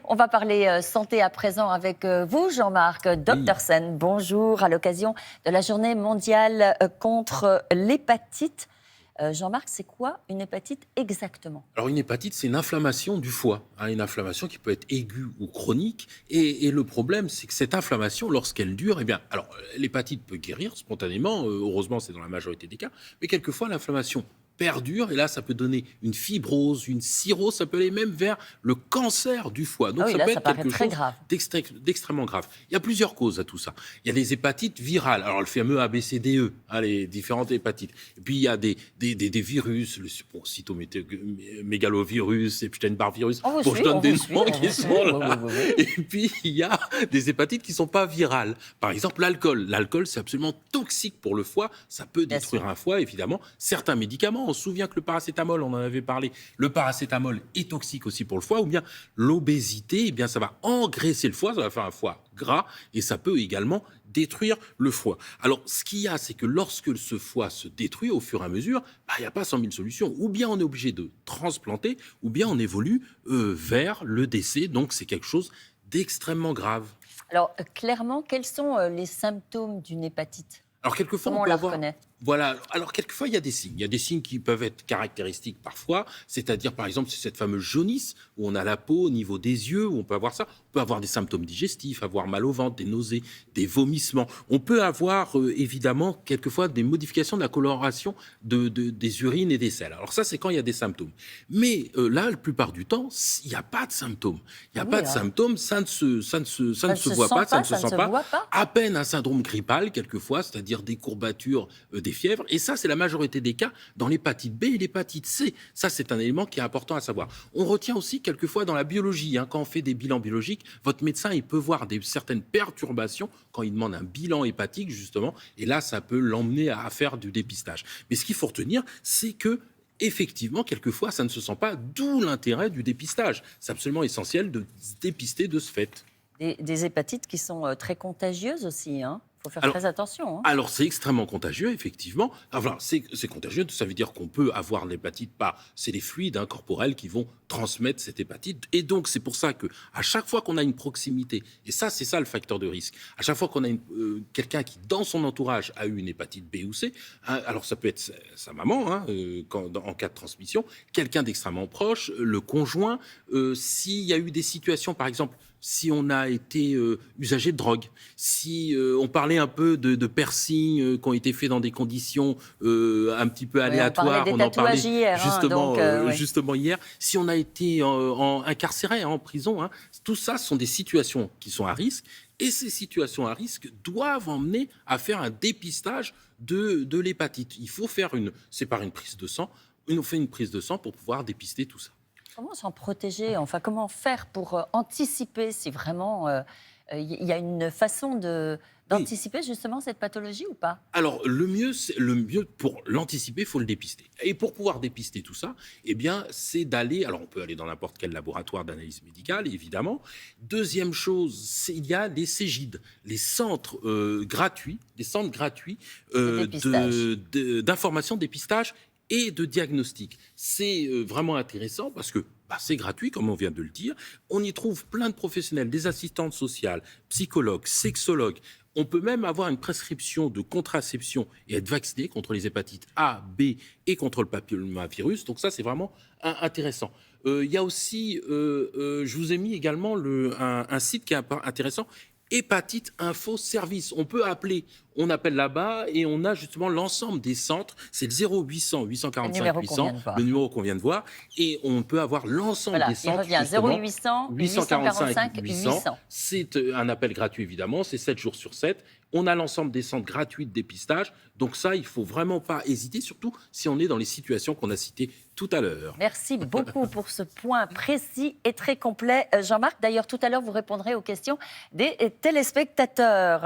On va parler santé à présent avec vous, Jean-Marc Oui. Dr Sen. Bonjour, à l'occasion de la journée mondiale contre l'hépatite. Jean-Marc, c'est quoi une hépatite exactement? Alors une hépatite, c'est une inflammation du foie, hein, une inflammation qui peut être aiguë ou chronique. Et le problème, c'est que cette inflammation, lorsqu'elle dure, eh bien, alors l'hépatite peut guérir spontanément, heureusement c'est dans la majorité des cas, mais quelquefois l'inflammation perdure et là ça peut donner une fibrose, une cirrhose, ça peut aller même vers le cancer du foie. Ah Donc oui, ça là, peut ça être paraît quelque très chose grave. d'extrêmement grave. Il y a plusieurs causes à tout ça. Il y a les hépatites virales, alors le fameux ABCDE, hein, les différentes hépatites. Et puis il y a des virus, le cytomégalovirus, Epstein-Barr virus, On vous bon je suit, donne on des vous suit, noms on qui vous suit. sont Oui, là. oui, oui, Et oui. puis il y a des hépatites qui ne sont pas virales. Par exemple l'alcool. L'alcool c'est absolument toxique pour le foie, ça peut Bien détruire sûr. un foie évidemment. Certains médicaments, on se souvient que le paracétamol, on en avait parlé, le paracétamol est toxique aussi pour le foie, ou bien l'obésité, eh bien ça va engraisser le foie, ça va faire un foie gras et ça peut également détruire le foie. Alors, ce qu'il y a, c'est que lorsque ce foie se détruit au fur et à mesure, il n'y a pas 100 000 solutions. Ou bien on est obligé de transplanter, ou bien on évolue vers le décès. Donc, c'est quelque chose d'extrêmement grave. Alors, clairement, quels sont les symptômes d'une hépatite? Alors, quelquefois, on Comment on peut la avoir. reconnaît? Voilà. Alors, quelquefois, il y a des signes. Il y a des signes qui peuvent être caractéristiques parfois. C'est-à-dire, par exemple, c'est cette fameuse jaunisse où on a la peau au niveau des yeux, où on peut avoir ça. On peut avoir des symptômes digestifs, avoir mal au ventre, des nausées, des vomissements. On peut avoir, évidemment, quelquefois, des modifications de la coloration des urines et des selles. Alors, ça, c'est quand il y a des symptômes. Mais là, la plupart du temps, il n'y a pas de symptômes. Il n'y Ah a oui, pas de symptômes. Ça ne se voit sent pas, ça pas, ne se ça ne sent se pas. voit pas? À peine un syndrome grippal, quelquefois, c'est-à-dire des courbatures, des fièvres. Et ça, c'est la majorité des cas dans l'hépatite B et l'hépatite C. Ça, c'est un élément qui est important à savoir. On retient aussi quelquefois dans la biologie, hein, quand on fait des bilans biologiques, votre médecin, il peut voir certaines perturbations quand il demande un bilan hépatique, justement. Et là, ça peut l'emmener à faire du dépistage. Mais ce qu'il faut retenir, c'est que effectivement, quelquefois, ça ne se sent pas, d'où l'intérêt du dépistage. C'est absolument essentiel de se dépister de ce fait. Des hépatites qui sont très contagieuses aussi, hein. Il faut faire Alors, très attention, hein. Alors, c'est extrêmement contagieux, effectivement. Enfin, c'est contagieux, ça veut dire qu'on peut avoir l'hépatite par... C'est les fluides, hein, corporels qui vont transmettre cette hépatite. Et donc, c'est pour ça que à chaque fois qu'on a une proximité, et ça, c'est ça le facteur de risque, à chaque fois qu'on a quelqu'un qui, dans son entourage, a eu une hépatite B ou C, hein, alors ça peut être sa maman, hein, en cas de transmission, quelqu'un d'extrêmement proche, le conjoint, s'il y a eu des situations, par exemple, si on a été usager de drogue, si on parlait un peu de piercings qui ont été faits dans des conditions un petit peu Oui, on parlait aléatoires, des on en parlait tatouages hier, hein, justement, donc oui. justement hier, si on a été incarcéré, hein, en prison, hein, tout ça sont des situations qui sont à risque et ces situations à risque doivent emmener à faire un dépistage de l'hépatite. Il faut faire c'est par une prise de sang, on fait une prise de sang pour pouvoir dépister tout ça. Comment s'en protéger? Enfin, comment faire pour anticiper si vraiment il y a une façon Oui. d'anticiper justement cette pathologie ou pas? Alors, le mieux pour l'anticiper, il faut le dépister. Et pour pouvoir dépister tout ça, eh bien, c'est d'aller... Alors, on peut aller dans n'importe quel laboratoire d'analyse médicale, évidemment. Deuxième chose, il y a les CEGID, les centres gratuits, Le dépistage. d'information, dépistage et de diagnostic. C'est vraiment intéressant parce que c'est gratuit, comme on vient de le dire. On y trouve plein de professionnels, des assistantes sociales, psychologues, sexologues. On peut même avoir une prescription de contraception et être vacciné contre les hépatites A, B et contre le papillomavirus. Donc ça, c'est vraiment intéressant. Il y a aussi, je vous ai mis également un site qui est intéressant, Hépatite Info Service. On appelle là-bas et on a justement l'ensemble des centres. C'est le 0800 Le 845 numéro qu'on vient 800, de voir. le numéro qu'on vient de voir. Et on peut avoir l'ensemble Voilà, des il centres. revient Justement, 0800 845 845 800. 800. C'est un appel gratuit, évidemment. C'est 7 jours sur 7. On a l'ensemble des centres gratuits de dépistage. Donc ça, il ne faut vraiment pas hésiter, surtout si on est dans les situations qu'on a citées tout à l'heure. Merci beaucoup pour ce point précis et très complet, Jean-Marc. D'ailleurs, tout à l'heure, vous répondrez aux questions des téléspectateurs.